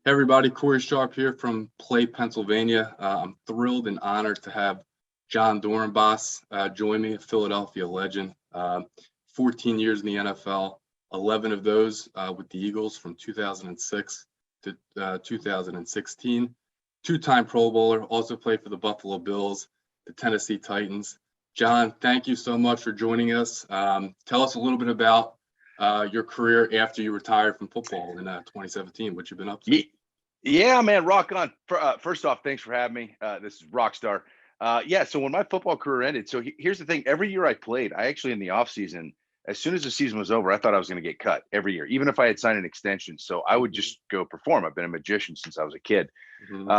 Everybody, Corey Sharp here from Play, Pennsylvania. I'm thrilled and honored to have Jon Dorenbos join me, a Philadelphia legend. 14 years in the NFL, 11 of those with the Eagles from 2006 to 2016. Two-time Pro Bowler, also played for the Buffalo Bills, the Tennessee Titans. Jon, thank you so much for joining us. Tell us a little bit about your career after you retired from football in 2017, what you've been up to. Yeah, man, rock on. First off, thanks for having me. This is Rockstar. So when my football career ended, here's the thing. Every year I played, I actually in the off season, as soon as the season was over, I thought I was going to get cut every year, even if I had signed an extension. So I would just go perform. I've been a magician since I was a kid.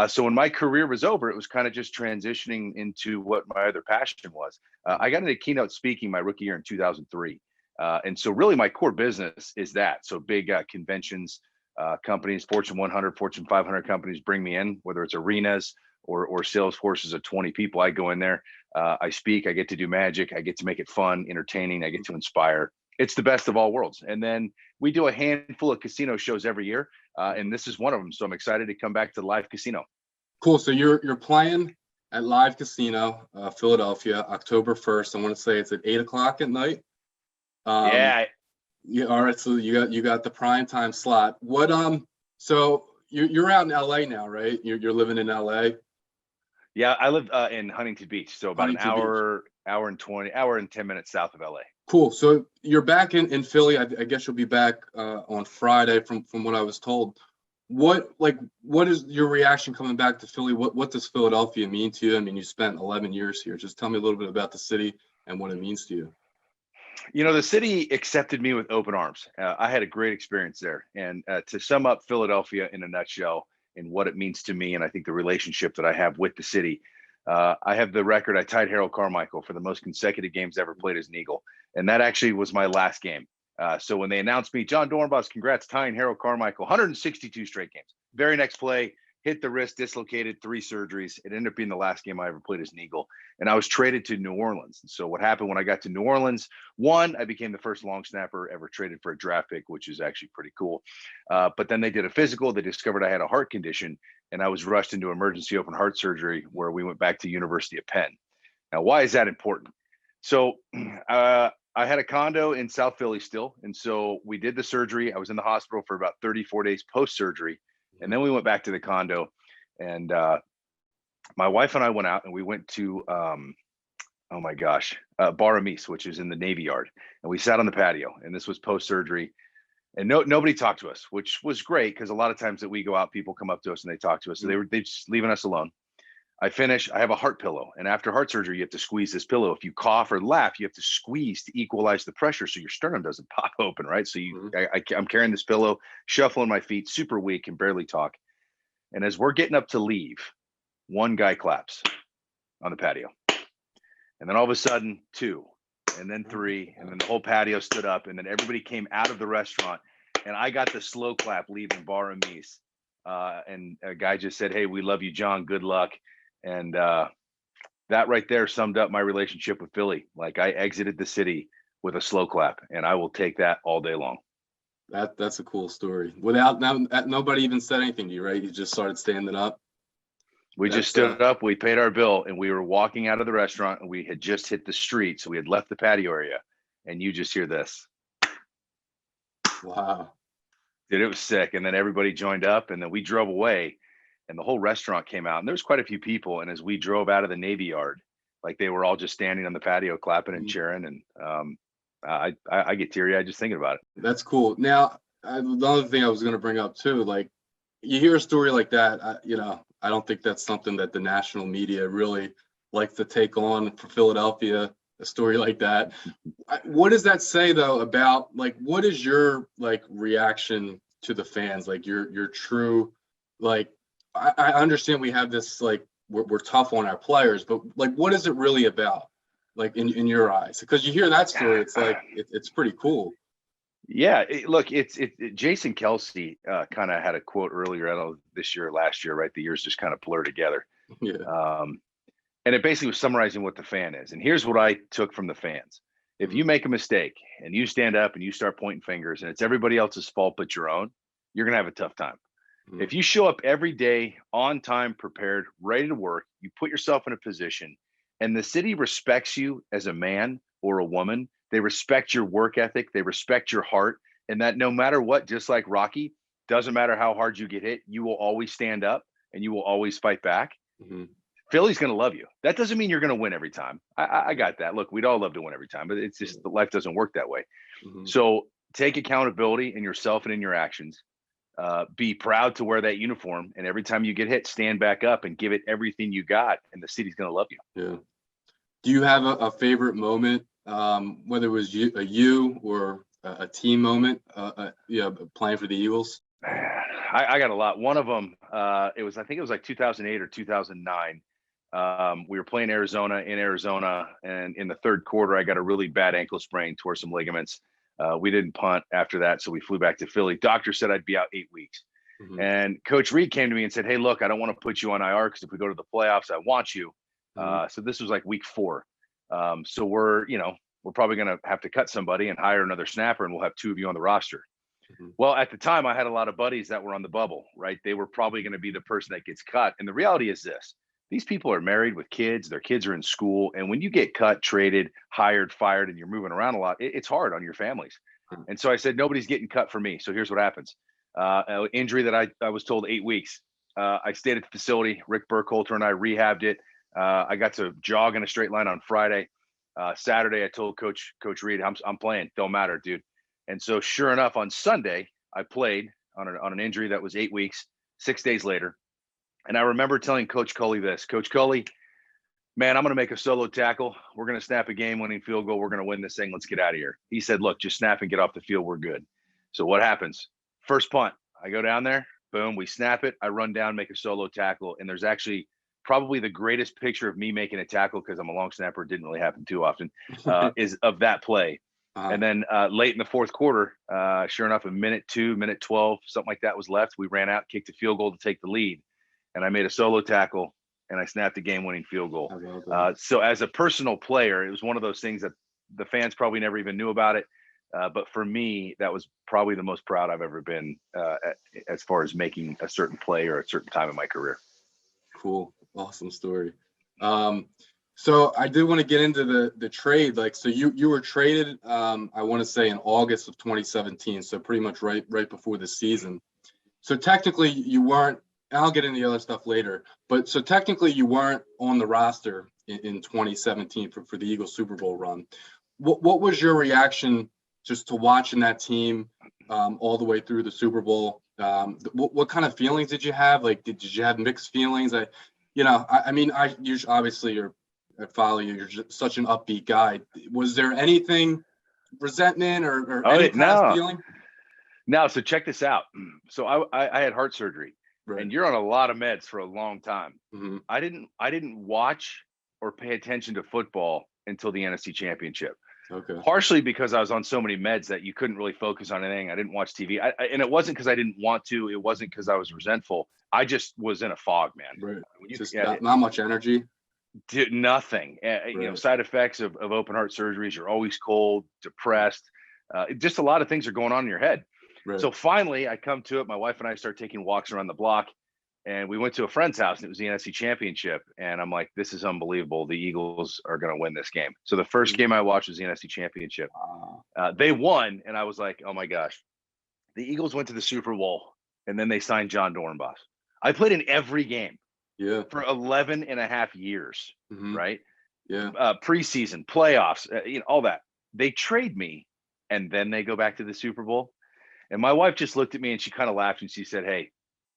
So when my career was over, it was kind of just transitioning into what my other passion was. I got into keynote speaking my rookie year in 2003. And so really my core business is that. So big conventions, companies, Fortune 100, Fortune 500 companies bring me in, whether it's arenas or sales forces of 20 people. I go in there, I speak, I get to do magic, I get to make it fun, entertaining, I get to inspire. It's the best of all worlds. And then we do a handful of casino shows every year, and this is one of them. So I'm excited to come back to live casino. Cool. So you're playing at Live Casino, Philadelphia, October 1st. I want to say it's at 8:00 at night. Yeah. All right. So you got the prime time slot. What so you're out in LA now, right? You're living in LA. Yeah, I live in Huntington Beach, so about Huntington an hour and 10 minutes south of LA. Cool. So you're back in Philly. I guess you'll be back on Friday from what I was told. What is your reaction coming back to Philly? What does Philadelphia mean to you? I mean, you spent 11 years here. Just tell me a little bit about the city and what it means to you. You know, the city accepted me with open arms. I had a great experience there. And to sum up Philadelphia in a nutshell and what it means to me, and I think the relationship that I have with the city, I have the record. I tied Harold Carmichael for the most consecutive games ever played as an Eagle. And that actually was my last game. So when they announced me, Jon Dorenbos, congrats, tying Harold Carmichael, 162 straight games. Very next play, hit the wrist, dislocated, 3 surgeries. It ended up being the last game I ever played as an Eagle. And I was traded to New Orleans. And so what happened when I got to New Orleans, one, I became the first long snapper ever traded for a draft pick, which is actually pretty cool. But then they did a physical. They discovered I had a heart condition, and I was rushed into emergency open heart surgery where we went back to University of Penn. Now, why is that important? So I had a condo in South Philly still. And so we did the surgery. I was in the hospital for about 34 days post-surgery. And then we went back to the condo, and my wife and I went out and we went to, Bar Amis, which is in the Navy Yard. And we sat on the patio, and this was post-surgery. And nobody talked to us, which was great because a lot of times that we go out, people come up to us and they talk to us. So they just leaving us alone. I finish, I have a heart pillow. And after heart surgery, you have to squeeze this pillow. If you cough or laugh, you have to squeeze to equalize the pressure so your sternum doesn't pop open, right? So I'm carrying this pillow, shuffling my feet, super weak, can barely talk. And as we're getting up to leave, one guy claps on the patio. And then all of a sudden, 2, and then 3, and then the whole patio stood up, and then everybody came out of the restaurant. And I got the slow clap leaving Bar Amis. And a guy just said, "Hey, we love you, Jon. Good luck." And that right there summed up my relationship with Philly. Like, I exited the city with a slow clap, and I will take that all day long. That's a cool story. Without nobody even said anything to you, right? You just started standing up. We just stood up, we paid our bill, and we were walking out of the restaurant, and we had just hit the street. So we had left the patio area, and you just hear this. Wow. Dude, it was sick. And then everybody joined up, and then we drove away. And the whole restaurant came out, and there was quite a few people. And as we drove out of the Navy Yard, like, they were all just standing on the patio, clapping and cheering. And I get teary-eyed just thinking about it. That's cool. Now, the other thing I was going to bring up too, like, you hear a story like that, I don't think that's something that the national media really likes to take on for Philadelphia, a story like that. What does that say though about, like, what is your, like, reaction to the fans? Like, your true, like, I understand we have this, like, we're tough on our players, but, like, what is it really about, like, in your eyes? Because you hear that story, it's like, it's pretty cool. Yeah, Jason Kelsey kind of had a quote earlier, I don't know, this year or last year, right? The years just kind of blur together. Yeah. And it basically was summarizing what the fan is. And here's what I took from the fans. If you make a mistake and you stand up and you start pointing fingers and it's everybody else's fault but your own, you're going to have a tough time. Mhm. If you show up every day on time, prepared, ready to work, you put yourself in a position, and the city respects you as a man or a woman. They respect your work ethic, they respect your heart, and that no matter what, just like Rocky, doesn't matter how hard you get hit, you will always stand up and you will always fight back. Mhm. Philly's going to love you. That doesn't mean you're going to win every time. I got that. Look, we'd all love to win every time, but it's just the life doesn't work that way. Mhm. So take accountability in yourself and in your actions. Be proud to wear that uniform, and every time you get hit, stand back up and give it everything you got, and the city's going to love you. Yeah. Do you have a favorite moment, whether it was you or a team moment, playing for the Eagles? I got a lot. One of them, I think it was like 2008 or 2009. We were playing in Arizona, and in the third quarter, I got a really bad ankle sprain, tore some ligaments. We didn't punt after that, so we flew back to Philly. Doctor said I'd be out 8 weeks. Mhm. And Coach Reed came to me and said, "Hey, look, I don't want to put you on IR because if we go to the playoffs, I want you." Mhm. So this was like week 4. So we're probably going to have to cut somebody and hire another snapper, and we'll have 2 of you on the roster. Mhm. Well, at the time, I had a lot of buddies that were on the bubble, right? They were probably going to be the person that gets cut. And the reality is this: these people are married with kids, their kids are in school. And when you get cut, traded, hired, fired, and you're moving around a lot, it's hard on your families. Mhm. And so I said, nobody's getting cut for me. So here's what happens: injury that I was told 8 weeks. I stayed at the facility. Rick Burkholter and I rehabbed it. I got to jog in a straight line on Friday. Saturday, I told Coach Reed, I'm playing. Don't matter, dude. And so, sure enough, on Sunday, I played on an injury that was 8 weeks, 6 days later. And I remember telling Coach Culley this: Coach Culley, man, I'm going to make a solo tackle. We're going to snap a game-winning field goal. We're going to win this thing. Let's get out of here. He said, look, just snap and get off the field. We're good. So what happens? First punt, I go down there. Boom, we snap it. I run down, make a solo tackle. And there's actually probably the greatest picture of me making a tackle, because I'm a long snapper. It didn't really happen too often, is of that play. And then late in the fourth quarter, sure enough, a minute 12, something like that was left. We ran out, kicked a field goal to take the lead. And I made a solo tackle, and I snapped a game-winning field goal. I love that. So as a personal player, it was one of those things that the fans probably never even knew about it. But for me, that was probably the most proud I've ever been as far as making a certain play or a certain time in my career. Cool. Awesome story. So I did want to get into the trade. Like, so you were traded, I want to say in August of 2017. So pretty much right before the season. So technically you weren't, and I'll get into the other stuff later, but so technically you weren't on the roster in 2017 for the Eagles Super Bowl run. What was your reaction just to watching that team all the way through the Super Bowl? What kind of feelings did you have? Like, did you have mixed feelings? I usually, obviously, I follow you. You're just such an upbeat guy. Was there anything, resentment or any kind of feeling? No. So check this out. So I had heart surgery, Right. and you're on a lot of meds for a long time. Mm-hmm. I didn't watch or pay attention to football until the NFC Championship. Okay. Partially because I was on so many meds that you couldn't really focus on anything. I didn't watch TV. And it wasn't because I didn't want to. It wasn't because I was resentful. I just was in a fog, man. Right. When Just not much energy. Did nothing. Right. Side effects of open heart surgeries. You're always cold, depressed. Just a lot of things are going on in your head. Right. So finally, I come to it. My wife and I start taking walks around the block. And we went to a friend's house, and it was the NFC Championship. And I'm like, this is unbelievable. The Eagles are going to win this game. So the first game I watched was the NFC Championship. They won, and I was like, oh my gosh. The Eagles went to the Super Bowl, and then they signed Jon Dorenbos. I played in every game for 11 and a half years, right? Yeah. Preseason, playoffs, all that. They trade me, and then they go back to the Super Bowl. And my wife just looked at me, and she kind of laughed, and she said, hey,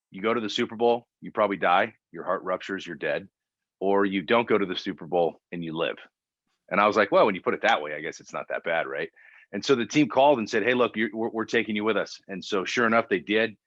you go to the Super Bowl, you probably die, your heart ruptures, you're dead, or you don't go to the Super Bowl and you live. And I was like, well, when you put it that way, I guess it's not that bad, right? And so the team called and said, hey, look, we're taking you with us. And so sure enough, they did.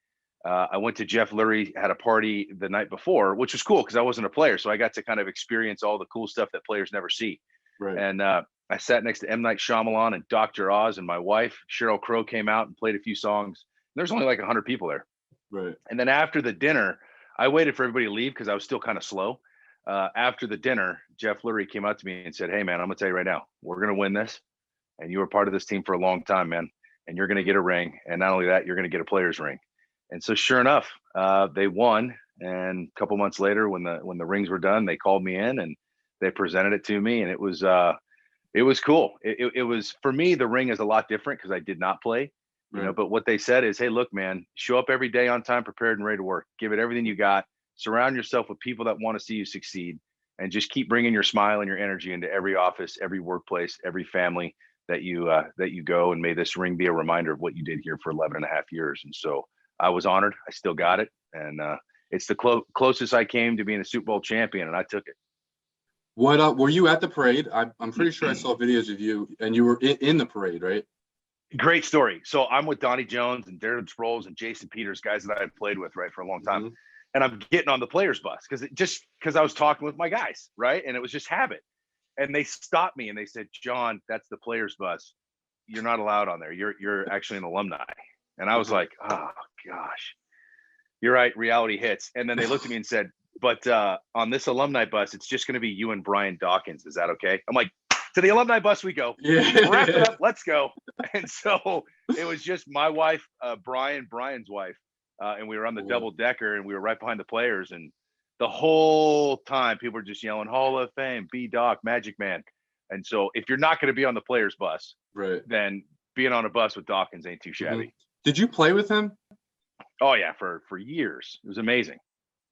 I went to Jeff Lurie, had a party the night before, which was cool because I wasn't a player. So I got to kind of experience all the cool stuff that players never see. Right. And I sat next to M. Night Shyamalan and Dr. Oz, and my wife, Sheryl Crow, came out and played a few songs. There's only like 100 people there. Right. And then after the dinner, I waited for everybody to leave because I was still kind of slow. After the dinner, Jeff Lurie came up to me and said, hey, man, I'm going to tell you right now, we're going to win this. And you were part of this team for a long time, man. And you're going to get a ring. And not only that, you're going to get a player's ring. And so sure enough, they won. And a couple months later, when the rings were done, they called me in and they presented it to me, and it was cool. It was, for me, the ring is a lot different because I did not play, Right. but what they said is, hey, look, man, show up every day on time, prepared and ready to work. Give it everything you got. Surround yourself with people that want to see you succeed, and just keep bringing your smile and your energy into every office, every workplace, every family that you go. And may this ring be a reminder of what you did here for 11 and a half years. And so I was honored. I still got it. And it's the closest I came to being a Super Bowl champion, and I took it. What were you at the parade? I'm pretty sure I saw videos of you, and you were in the parade, right? Great story. So I'm with Donnie Jones and Darren Sproles and Jason Peters, guys that I've played with, right, for a long time. Mhm. And I'm getting on the players bus because I was talking with my guys, right? And it was just habit. And they stopped me and they said, John, that's the players bus. You're not allowed on there. You're actually an alumni. And I was like, oh gosh, you're right. Reality hits. And then they looked at me and said, but on this alumni bus, it's just going to be you and Brian Dawkins. Is that okay? I'm like, to the alumni bus we go. Yeah. Wrap it up. Let's go. And so it was just my wife, Brian's wife, and we were on the double decker, and we were right behind the players. And the whole time, people were just yelling, Hall of Fame, B-Doc, Magic Man. And so if you're not going to be on the players bus, Right. then being on a bus with Dawkins ain't too shabby. Did you play with him? Oh yeah, for years. It was amazing.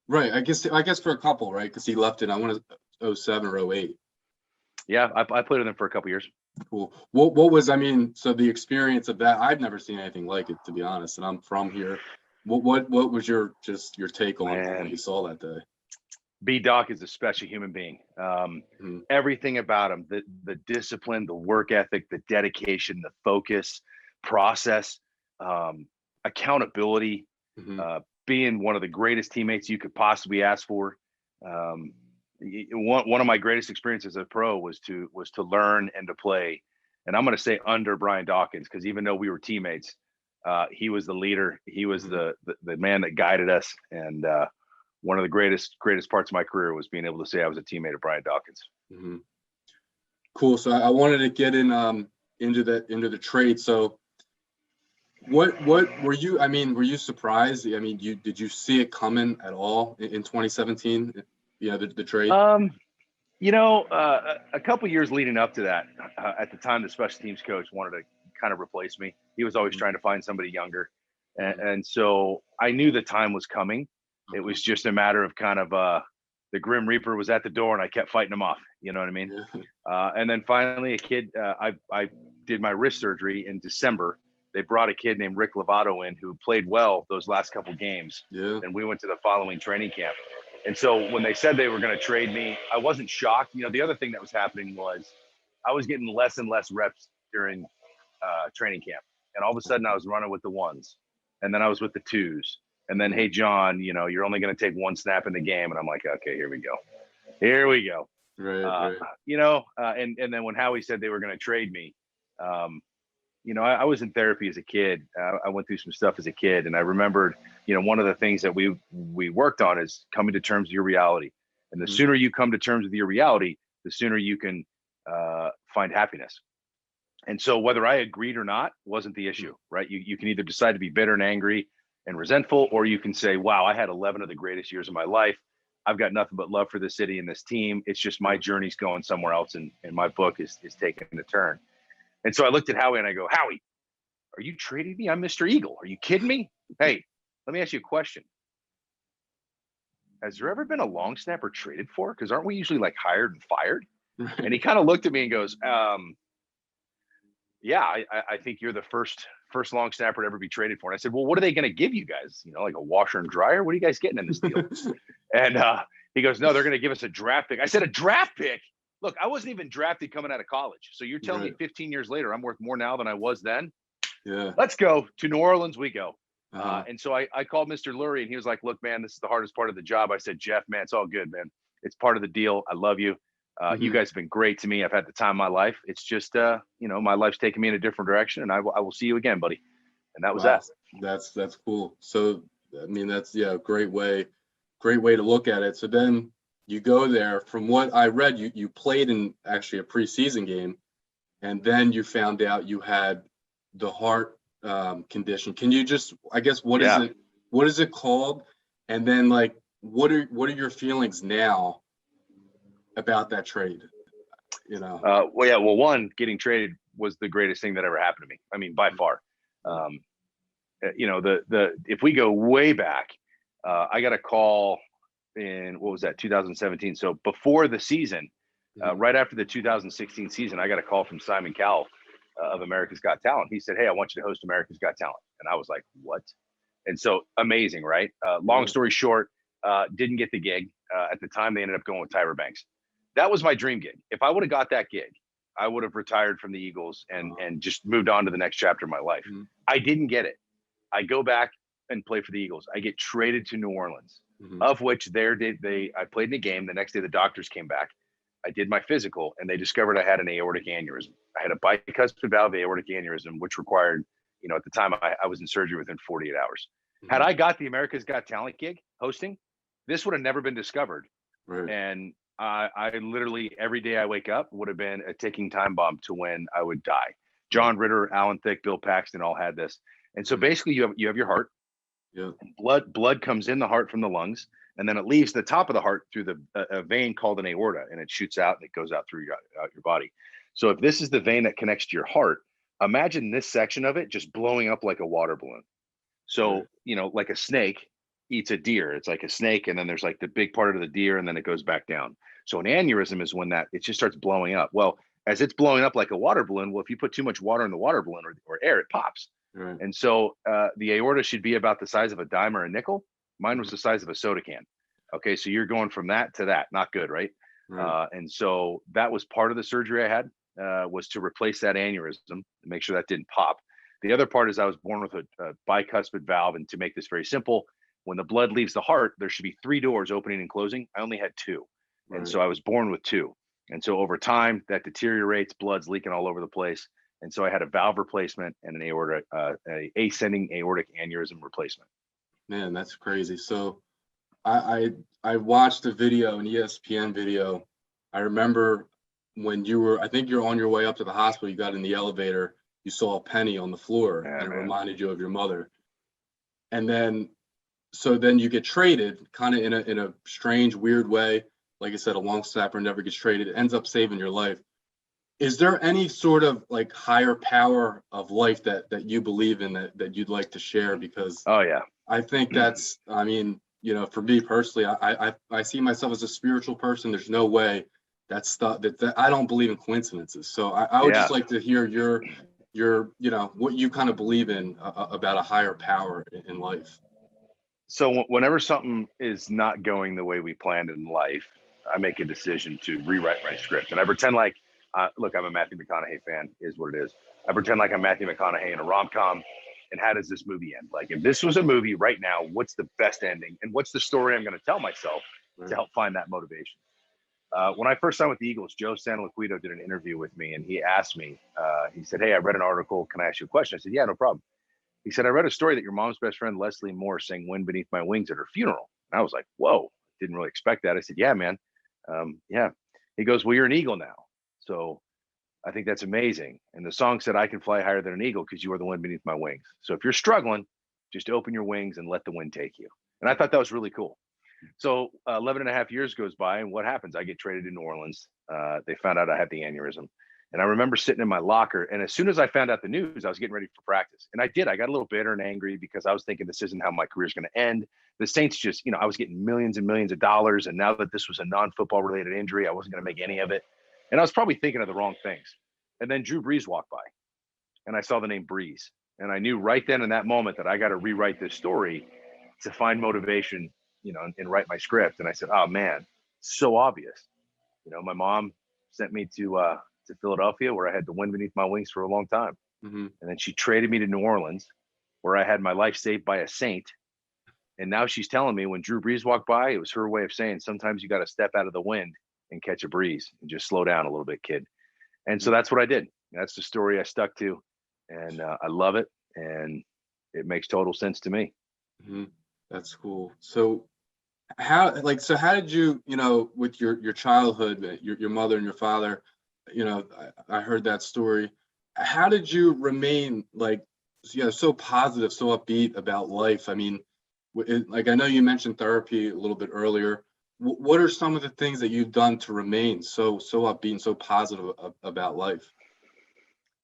Right. I guess for a couple, right? Because he left in, I want to 07 or 08. Yeah, I played with him for a couple years. Cool. What was, I mean, so the experience of that, I've never seen anything like it, to be honest, and I'm from here. What was your take on what you saw that day? B-Doc is a special human being. Everything about him, the discipline, the work ethic, the dedication, the focus, process, accountability, being one of the greatest teammates you could possibly ask for. One of my greatest experiences as a pro was to learn and to play. And I'm going to say under Brian Dawkins, because even though we were teammates, he was the leader. He was the man that guided us. And one of the greatest parts of my career was being able to say I was a teammate of Brian Dawkins. Cool. So I wanted to get into the trade. So what were you? I mean, were you surprised? I mean, did you see it coming at all in 2017? The trade. A couple years leading up to that, at the time, the special teams coach wanted to kind of replace me. He was always trying to find somebody younger, and so I knew the time was coming. It was just a matter of kind of the Grim Reaper was at the door, and I kept fighting him off. You know what I mean? And then finally, a kid. I did my wrist surgery in December. They brought a kid named Rick Lovato in who played well those last couple games, and we went to the following training camp. And so when they said they were going to trade me, I wasn't shocked. The other thing that was happening was I was getting less and less reps during training camp. And all of a sudden I was running with the ones, and then I was with the twos. And then, hey, John, you're only going to take one snap in the game. And I'm like, okay, here we go. Right. And then when Howie said they were going to trade me, I was in therapy as a kid. I went through some stuff as a kid, and I remembered, one of the things that we worked on is coming to terms with your reality. And the sooner you come to terms with your reality, the sooner you can find happiness. And so whether I agreed or not wasn't the issue, right? You can either decide to be bitter and angry and resentful, or you can say, wow, I had 11 of the greatest years of my life. I've got nothing but love for this city and this team. It's just my journey's going somewhere else, and my book is taking a turn. And so I looked at Howie and I go, Howie, are you trading me? I'm Mr. Eagle. Are you kidding me? Hey, let me ask you a question. Has there ever been a long snapper traded for? Because aren't we usually like hired and fired? And he kind of looked at me and goes, yeah, I think you're the first long snapper to ever be traded for. And I said, well, what are they going to give you guys? Like a washer and dryer? What are you guys getting in this deal? And he goes, no, they're going to give us a draft pick. I said, a draft pick? Look, I wasn't even drafted coming out of college. So you're telling me 15 years later, I'm worth more now than I was then? Yeah. Let's go to New Orleans. We go. And so I called Mr. Lurie, and he was like, look, man, this is the hardest part of the job. I said, Jeff, man, it's all good, man. It's part of the deal. I love you. You guys have been great to me. I've had the time of my life. It's just, my life's taken me in a different direction, and I will see you again, buddy. And that was that. That's cool. So, I mean, that's a great way to look at it. So then you go there. From what I read, you played in actually a preseason game, and then you found out you had the heart condition. Can you just, I guess, what what is it called? And then like, what are your feelings now about that trade? You know? Well, yeah. Well, one, getting traded was the greatest thing that ever happened to me. I mean, by far. You know, if we go way back, I got a call in, what was that, 2017. So before the season, right after the 2016 season, I got a call from Simon Cowell of America's Got Talent. He said, "Hey, I want you to host America's Got Talent." And I was like, "What?" And so amazing, right? Long story short, didn't get the gig. At the time, they ended up going with Tyra Banks. That was my dream gig. If I would have got that gig, I would have retired from the Eagles and just moved on to the next chapter of my life. I didn't get it. I go back and play for the Eagles. I get traded to New Orleans, of which I played in a game. The next day, the doctors came back. I did my physical, and they discovered I had an aortic aneurysm. I had a bicuspid valve aortic aneurysm, which required, you know, at the time I was in surgery within 48 hours. Had I got the America's Got Talent gig hosting, this would have never been discovered. Right. And I literally, every day I wake up would have been a ticking time bomb to when I would die. John Ritter, Alan Thicke, Bill Paxton all had this. And so basically you have your heart. Yeah. Blood comes in the heart from the lungs, and then it leaves the top of the heart through a vein called an aorta, and it shoots out and it goes out through your body. So if this is the vein that connects to your heart, imagine this section of it just blowing up like a water balloon. So, you know, like a snake eats a deer. It's like a snake, and then there's like the big part of the deer, and then it goes back down. So an aneurysm is when it just starts blowing up. Well, as it's blowing up like a water balloon, well, if you put too much water in the water balloon or air, it pops. Right. And so the aorta should be about the size of a dime or a nickel. Mine was the size of a soda can. Okay, so you're going from that to that. Not good, right? And so that was part of the surgery I had, was to replace that aneurysm and make sure that didn't pop. The other part is I was born with a bicuspid valve. And to make this very simple, when the blood leaves the heart, there should be 3 doors opening and closing. I only had 2. And so I was born with 2. And so over time, that deteriorates, blood's leaking all over the place. And so I had a valve replacement and an ascending aortic aneurysm replacement. Man, that's crazy. So I watched a video, an ESPN video. I remember when I think you're on your way up to the hospital, you got in the elevator, you saw a penny on the floor, and it reminded you of your mother. And then, so then you get traded kind of in a strange, weird way. Like I said, a long snapper never gets traded. It ends up saving your life. Is there any sort of like higher power of life that you believe in that you'd like to share? Because I think that's, I mean, you know, for me personally, I see myself as a spiritual person. There's no way that's stuff that I don't believe in coincidences. So I would just like to hear your, you know, what you kind of believe in about a higher power in life. So whenever something is not going the way we planned in life, I make a decision to rewrite my script. And I pretend like, look, I'm a Matthew McConaughey fan, is what it is. I pretend like I'm Matthew McConaughey in a rom-com. And how does this movie end? Like, if this was a movie right now, what's the best ending? And what's the story I'm going to tell myself to help find that motivation? When I first signed with the Eagles, Joe Santoliquito did an interview with me, and he asked me, he said, "Hey, I read an article. Can I ask you a question?" I said, "Yeah, no problem." He said, "I read a story that your mom's best friend, Leslie Moore, sang Wind Beneath My Wings at her funeral." And I was like, whoa, didn't really expect that. I said, "Yeah, man. Yeah." He goes, "Well, you're an Eagle now. So I think that's amazing." And the song said, "I can fly higher than an eagle because you are the wind beneath my wings. So if you're struggling, just open your wings and let the wind take you." And I thought that was really cool. So 11 and a half years goes by, and what happens? I get traded to New Orleans. They found out I had the aneurysm. And I remember sitting in my locker, and as soon as I found out the news, I was getting ready for practice. And I did. I got a little bitter and angry because I was thinking this isn't how my career is going to end. The Saints just, you know, I was getting millions and millions of dollars. And now that this was a non-football related injury, I wasn't going to make any of it. And I was probably thinking of the wrong things. And then Drew Brees walked by, and I saw the name Brees. And I knew right then in that moment that I got to rewrite this story to find motivation, you know, and write my script. And I said, oh man, so obvious. You know, my mom sent me to Philadelphia, where I had the wind beneath my wings for a long time. And then she traded me to New Orleans, where I had my life saved by a Saint. And now she's telling me when Drew Brees walked by, it was her way of saying, sometimes you got to step out of the wind and catch a breeze and just slow down a little bit, kid. And so that's what I did. That's the story I stuck to. And I love it. And it makes total sense to me. That's cool. So how did you, you know, with your childhood, your mother and your father, you know, I heard that story. How did you remain like, you know, so positive, so upbeat about life? I mean, Like, I know you mentioned therapy a little bit earlier. What are some of the things that you've done to remain so upbeat and so positive about life?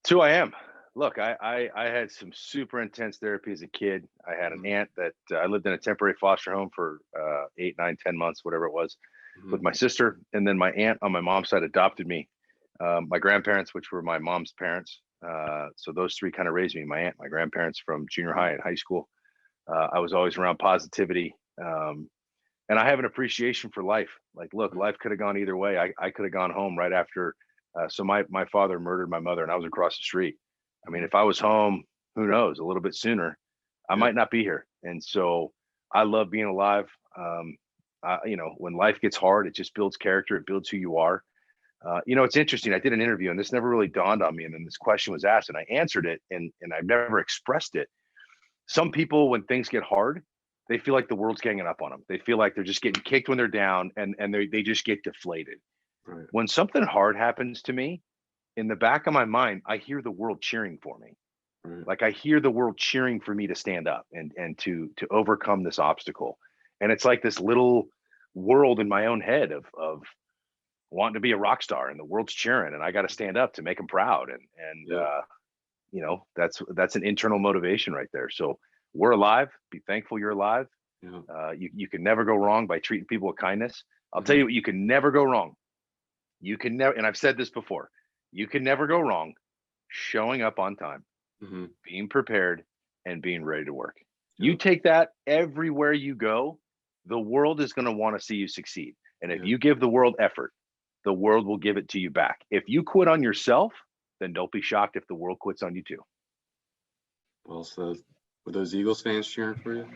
It's who I am. Look, I had some super intense therapy as a kid. I had an Mhm, aunt that I lived in a temporary foster home for 8, 9, 10 months, whatever it was, with mhm, my sister. And then my aunt on my mom's side adopted me. My grandparents, which were my mom's parents. So those three kind of raised me. My aunt, my grandparents from junior high and high school. I was always around positivity. And I have an appreciation for life. Like, look, mhm, life could have gone either way. I could have gone home right after. So my father murdered my mother, and I was across the street. I mean, mhm. if I was home, who knows, a little bit sooner, I Yeah, might not be here. And so I love being alive. When life gets hard, it just builds character. It builds who you are. It's interesting. I did an interview, and this never really dawned on me. And then this question was asked, and I answered it, and I've never expressed it. Some people, when things get hard, they feel like the world's ganging up on them. They feel like they're just getting kicked when they're down, and they just get deflated. right, When something hard happens to me, in the back of my mind, I hear the world cheering for me. right. Like, I hear the world cheering for me to stand up and to overcome this obstacle. And it's like this little world in my own head of wanting to be a rock star, and the world's cheering, and I got to stand up to make them proud. Yeah, That's an internal motivation right there. So we're alive. Be thankful you're alive. yeah. You can never go wrong by treating people with kindness. I'll tell Mhm, you what, you can never go wrong. You can never, and I've said this before, you can never go wrong showing up on time, mhm. being prepared, and being ready to work. You Yeah, take that everywhere you go, the world is going to want to see you succeed. And if yeah. you give the world effort, the world will give it to you back. If you quit on yourself, then don't be shocked if the world quits on you too. Well said. Were those Eagles fans cheering for you?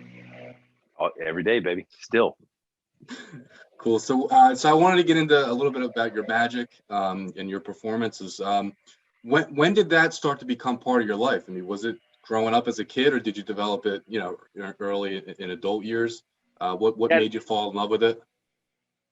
Every day, baby. Still. Cool. So I wanted to get into a little bit about your magic, and your performances. When did that start to become part of your life? I mean, was it growing up as a kid, or did you develop it, early in adult years? What And made you fall in love with it?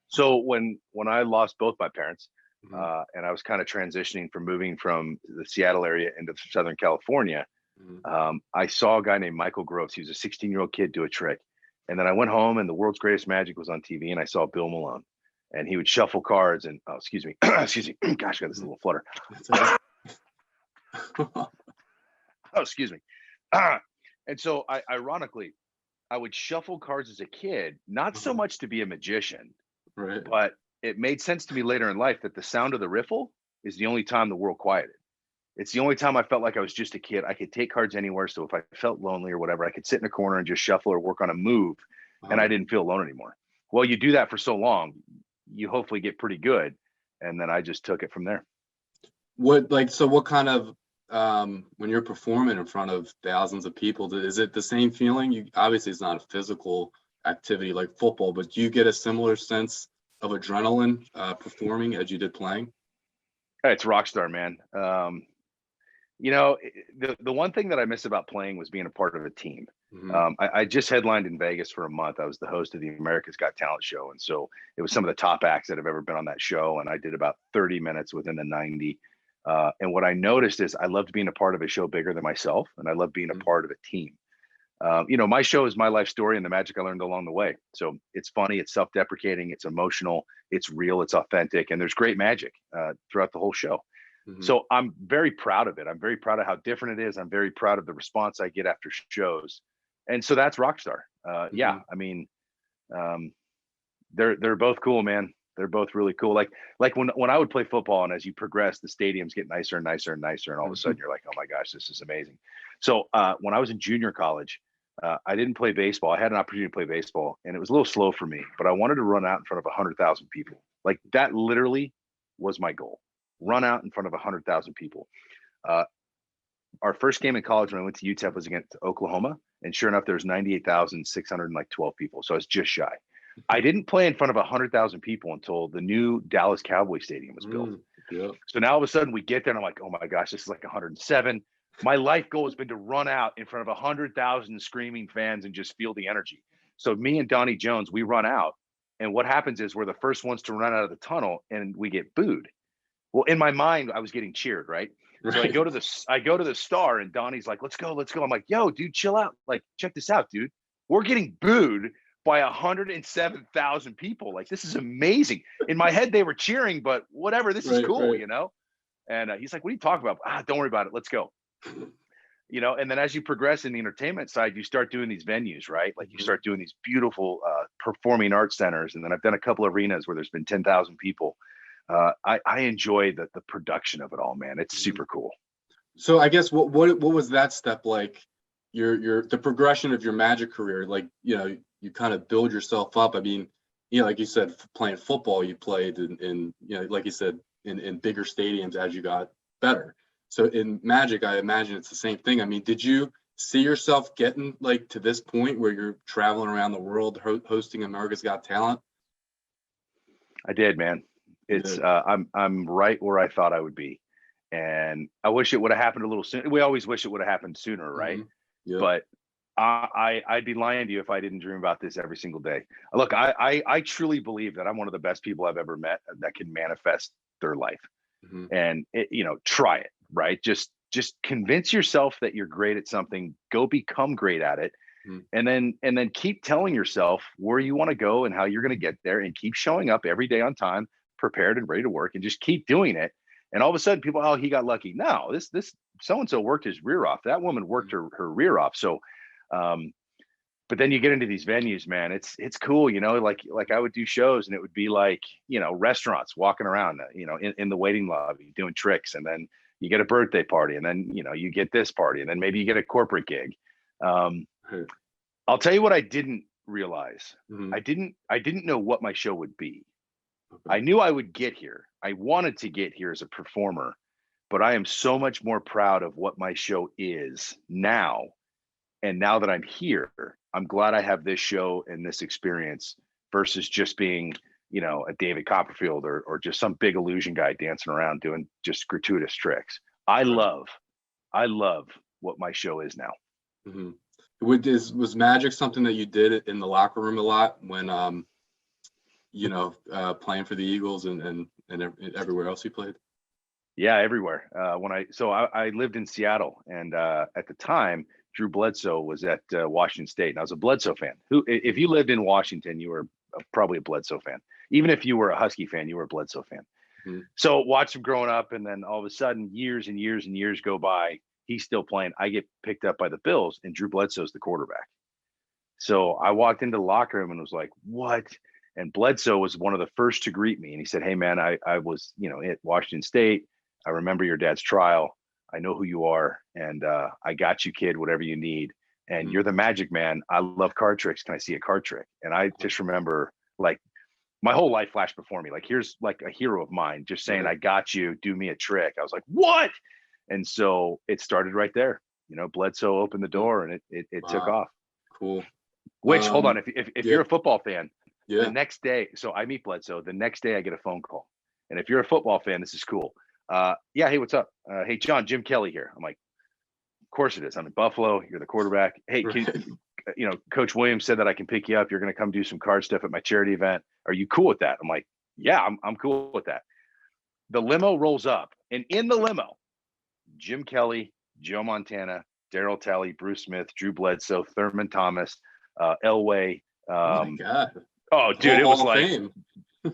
so when I lost both my parents, Mhm, and I was kind of transitioning from moving from the Seattle area into Southern California, mhm. I saw a guy named Michael Gross. He was a 16-year-old kid do a trick. And then I went home, and The World's Greatest Magic was on TV, and I saw Bill Malone. And he would shuffle cards and, oh, excuse me, excuse me. Gosh, I got this Mhm. little flutter. That's all right. Oh, excuse me. And so ironically, I would shuffle cards as a kid, not so Uh-huh. much to be a magician, Right. but it made sense to me later in life that the sound of the riffle is the only time the world quieted. It's the only time I felt like I was just a kid. I could take cards anywhere. So if I felt lonely or whatever, I could sit in a corner and just shuffle or work on a move, and I Uh-huh. didn't feel alone anymore. Well, you do that for so long, you hopefully get pretty good. And then I just took it from there. What kind of, when you're performing in front of thousands of people, is it the same feeling? Obviously it's not a physical activity like football, but do you get a similar sense of adrenaline, performing as you did playing? It's rock star, man. The one thing that I miss about playing was being a part of a team. Hmm. I just headlined in Vegas for a month. I was the host of the America's Got Talent show, and so it was some of the top acts that have ever been on that show. And I did about 30 minutes within the 90. And what I noticed is I loved being a part of a show bigger than myself, and I love being a Hmm. part of a team. My show is my life story and the magic I learned along the way. So it's funny, it's self-deprecating, it's emotional, it's real, it's authentic, and there's great magic throughout the whole show. Hmm. So I'm very proud of it. I'm very proud of how different it is. I'm very proud of the response I get after shows, and so that's Rockstar. Yeah, Hmm. I mean, um, they're both cool, man. They're both really cool. Like when I would play football, and as you progress, the stadiums get nicer and nicer and nicer, and all of a sudden you're like, oh my gosh, this is amazing. So when I was in junior college, I didn't play baseball. I had an opportunity to play baseball, and it was a little slow for me, but I wanted to run out in front of 100,000 people. Like, that literally was my goal. Run out in front of 100,000 people. Uh, our first game in college when I went to UTEP was against Oklahoma, and sure enough, there was 98,612 people. So I was just shy. I didn't play in front of 100,000 people until the new Dallas Cowboy Stadium was built. Mm, yeah. So now all of a sudden we get there, and I'm like, oh my gosh, this is like 107. My life goal has been to run out in front of 100,000 screaming fans and just feel the energy. So me and Donnie Jones, we run out, and what happens is we're the first ones to run out of the tunnel, and we get booed. Well, in my mind, I was getting cheered, right? So Right. I go to the star, and Donnie's like, let's go, let's go. I'm like, yo, dude, chill out. Like, check this out, dude. We're getting booed by 107,000 people. Like, this is amazing. In my head, they were cheering, but whatever, this is cool, you know? And he's like, what are you talking about? Don't worry about it. Let's go. You know, and then as you progress in the entertainment side, you start doing these venues, right? Like you start doing these beautiful performing arts centers. And then I've done a couple of arenas where there's been 10,000 people. I enjoy the production of it all, man. It's super cool. So I guess what was that step like? The progression of your Magic career, like, you know, you kind of build yourself up. I mean, you know, like you said, playing football, you played in you know, like you said, in bigger stadiums as you got better. So in Magic, I imagine it's the same thing. I mean, did you see yourself getting like to this point where you're traveling around the world hosting America's Got Talent? I did, man. It's I'm right where I thought I would be, and I wish it would have happened a little sooner. We always wish it would have happened sooner, right? Yeah. But I'd be lying to you if I didn't dream about this every single day. Look, I truly believe that I'm one of the best people I've ever met that can manifest their life, and you know, try it, right? Just convince yourself that you're great at something. Go become great at it. And then keep telling yourself where you want to go and how you're going to get there, and keep showing up every day on time, prepared and ready to work, and just keep doing it. And all of a sudden people, oh, he got lucky. No, this so-and-so worked his rear off. That woman worked her rear off. So, but then you get into these venues, man, it's cool. You know, like I would do shows and it would be like, you know, restaurants, walking around, you know, in the waiting lobby doing tricks. And then you get a birthday party, and then, you know, you get this party, and then maybe you get a corporate gig. I'll tell you what I didn't realize. I didn't know what my show would be. I knew I would get here. I wanted to get here as a performer, but I am so much more proud of what my show is now. And now that I'm here, I'm glad I have this show and this experience versus just being, you know, a David Copperfield or just some big illusion guy dancing around doing just gratuitous tricks. I love what my show is now. Was Magic something that you did in the locker room a lot when, you know, playing for the Eagles and everywhere else you played? Yeah, everywhere. I lived in Seattle, and at the time, Drew Bledsoe was at Washington State, and I was a Bledsoe fan. If you lived in Washington, you were probably a Bledsoe fan. Even if you were a Husky fan, you were a Bledsoe fan. So watched him growing up, and then all of a sudden, years and years and years go by. He's still playing. I get picked up by the Bills, and Drew Bledsoe's the quarterback. So I walked into the locker room and was like, "What?" And Bledsoe was one of the first to greet me, and he said, "Hey, man, I was, you know, at Washington State. I remember your dad's trial. I know who you are, and I got you, kid. Whatever you need. And you're the Magic man. I love card tricks. Can I see a card trick?" And I just remember, like, my whole life flashed before me. Like, here's like a hero of mine just saying, "I got you. Do me a trick." I was like, "What?" And so it started right there. You know, Bledsoe opened the door, and it took off. Cool. Which, hold on, if you're a football fan, the next day, so I meet Bledsoe. The next day, I get a phone call, and if you're a football fan, this is cool. Yeah, hey, what's up? Hey, John, Jim Kelly here. I'm like, of course it is. I'm in Buffalo. You're the quarterback. Hey, you know, Coach Williams said that I can pick you up. You're going to come do some card stuff at my charity event. Are you cool with that? I'm like, yeah, I'm cool with that. The limo rolls up, and in the limo, Jim Kelly, Joe Montana, Darryl Talley, Bruce Smith, Drew Bledsoe, Thurman Thomas, Elway. oh my God. Oh, dude, it was like,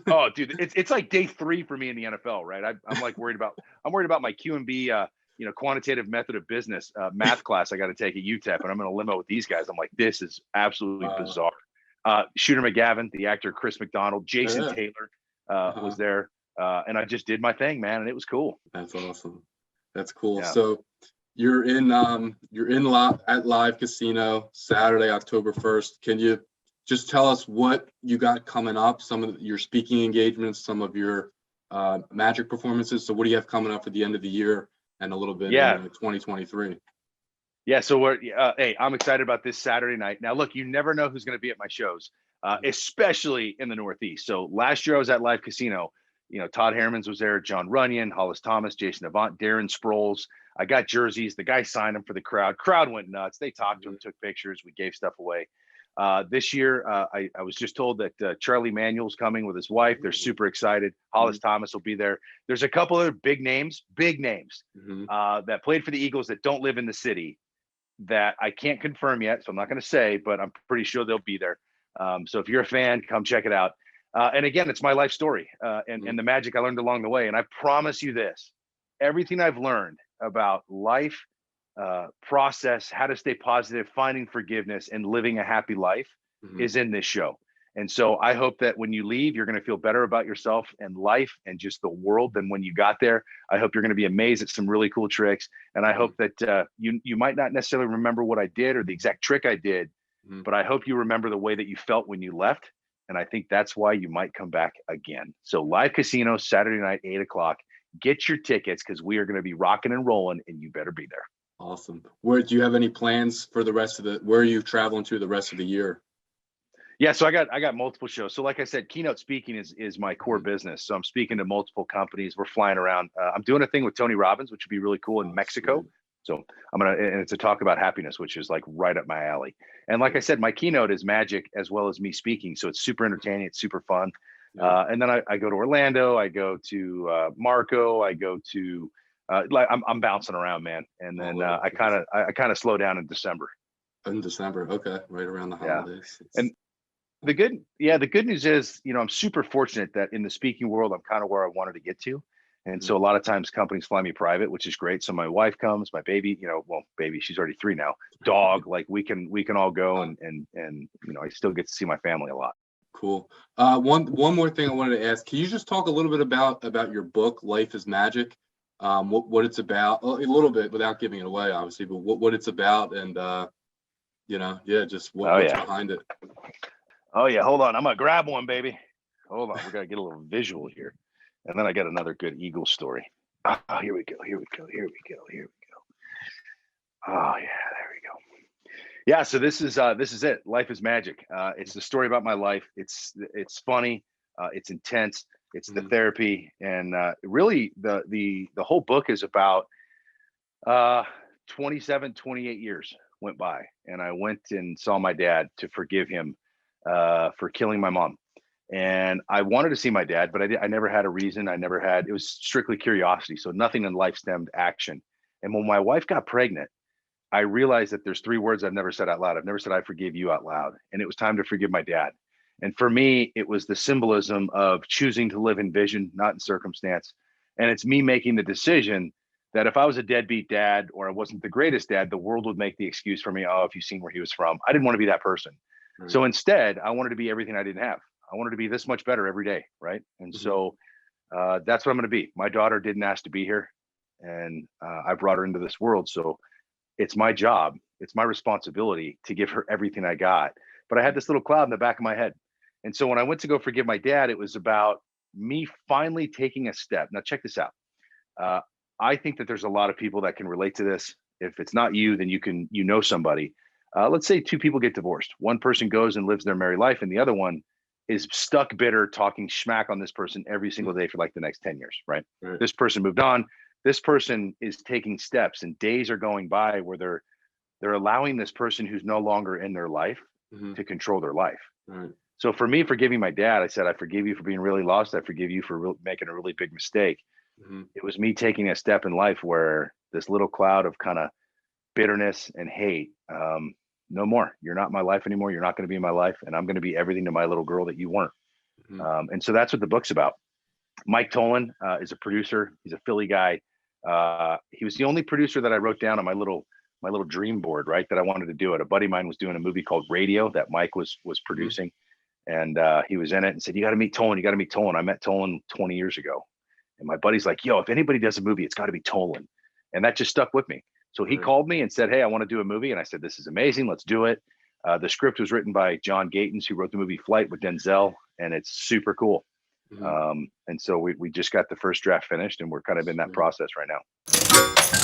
oh, dude, it's like day 3 for me in the NFL, right? I'm like worried about my QMB, you know, quantitative method of business math class I got to take at UTEP, and I'm in a limo with these guys. I'm like, this is absolutely bizarre. Shooter McGavin, the actor Chris McDonald, Jason Taylor was there, and I just did my thing, man, and it was cool. That's awesome. That's cool. Yeah. So you're at Live Casino Saturday, October 1st. Can you just tell us what you got coming up? Some of your speaking engagements, some of your Magic performances. So what do you have coming up at the end of the year and a little bit in 2023? Yeah, so hey, I'm excited about this Saturday night. Now, look, you never know who's going to be at my shows, especially in the Northeast. So last year I was at Live Casino. You know, Todd Hermans was there, John Runyon, Hollis Thomas, Jason Avant, Darren Sproles. I got jerseys. The guy signed them for the crowd. Crowd went nuts. They talked to him, took pictures. We gave stuff away. This year, I was just told that Charlie Manuel's coming with his wife. They're super excited. Hollis Thomas will be there. There's a couple other big names that played for the Eagles that don't live in the city that I can't confirm yet, so I'm not going to say, but I'm pretty sure they'll be there. So if you're a fan, come check it out. And again, it's my life story and the magic I learned along the way. And I promise you this, everything I've learned about life, process, how to stay positive, finding forgiveness, and living a happy life is in this show. And so I hope that when you leave, you're going to feel better about yourself and life and just the world than when you got there. I hope you're going to be amazed at some really cool tricks. And I hope that you might not necessarily remember what I did or the exact trick I did, but I hope you remember the way that you felt when you left. And I think that's why you might come back again. So live casino, Saturday night, 8 o'clock. Get your tickets because we are going to be rocking and rolling, and you better be there. Awesome. Where do you have any plans for the rest of where are you traveling to the rest of the year? Yeah, so I got multiple shows. So like I said, keynote speaking is my core business. So I'm speaking to multiple companies. We're flying around. I'm doing a thing with Tony Robbins, which would be really cool in Mexico. Sweet. So and it's a talk about happiness, which is like right up my alley. And like I said, my keynote is magic as well as me speaking. So it's super entertaining. It's super fun. And then I go to Orlando. I go to Marco. I go to like I'm bouncing around, man. And then I kind of slow down in December. In December, okay, right around the holidays. And the good news is, I'm super fortunate that in the speaking world, I'm kind of where I wanted to get to. And so a lot of times companies fly me private, which is great. So my wife comes, my baby, baby, she's already 3 now, dog, like we can all go and I still get to see my family a lot. Cool. One more thing I wanted to ask, can you just talk a little bit about your book, Life is Magic? What it's about, a little bit without giving it away, obviously, but what it's about and, just what's behind it. Oh yeah, hold on. I'm gonna grab one, baby. Hold on, we gotta get a little visual here, and then I got another good Eagle story. Oh, here we go. Oh yeah, there we go. Yeah, so this is it. Life is Magic. It's the story about my life. It's funny. It's intense. It's the therapy, and really the whole book is about 28 years went by, and I went and saw my dad to forgive him for killing my mom. And I wanted to see my dad, but I never had a reason. It was strictly curiosity. So nothing in life stemmed action. And when my wife got pregnant, I realized that there's 3 words I've never said out loud. I've never said I forgive you out loud. And it was time to forgive my dad. And for me, it was the symbolism of choosing to live in vision, not in circumstance. And it's me making the decision that if I was a deadbeat dad or I wasn't the greatest dad, the world would make the excuse for me. Oh, if you've seen where he was from. I didn't want to be that person. Right. So instead, I wanted to be everything I didn't have. I wanted to be this much better every day. Right. And so that's what I'm going to be. My daughter didn't ask to be here, and I brought her into this world. So it's my job. It's my responsibility to give her everything I got. But I had this little cloud in the back of my head. And so when I went to go forgive my dad, it was about me finally taking a step. Now, check this out. I think that there's a lot of people that can relate to this. If it's not you, then you know somebody. Let's say 2 people get divorced. One person goes and lives their married life, and the other one is stuck bitter, talking schmack on this person every single day for like the next 10 years, right? This person moved on. This person is taking steps, and days are going by where they're allowing this person who's no longer in their life to control their life. Right. So for me, forgiving my dad, I said, I forgive you for being really lost. I forgive you for making a really big mistake. It was me taking a step in life where this little cloud of kind of bitterness and hate, no more. You're not my life anymore. You're not going to be in my life. And I'm going to be everything to my little girl that you weren't. And so that's what the book's about. Mike Tolan is a producer. He's a Philly guy. He was the only producer that I wrote down on my little dream board, right? That I wanted to do it. A buddy of mine was doing a movie called Radio that Mike was producing. And he was in it and said, you got to meet Tolan. You got to meet Tolan. I met Tolan 20 years ago. And my buddy's like, yo, if anybody does a movie, it's got to be Tolan. And that just stuck with me. So he called me and said, hey, I want to do a movie. And I said, this is amazing. Let's do it. The script was written by John Gatins, who wrote the movie Flight with Denzel. And it's super cool. And so we just got the first draft finished, and we're kind of in that process right now.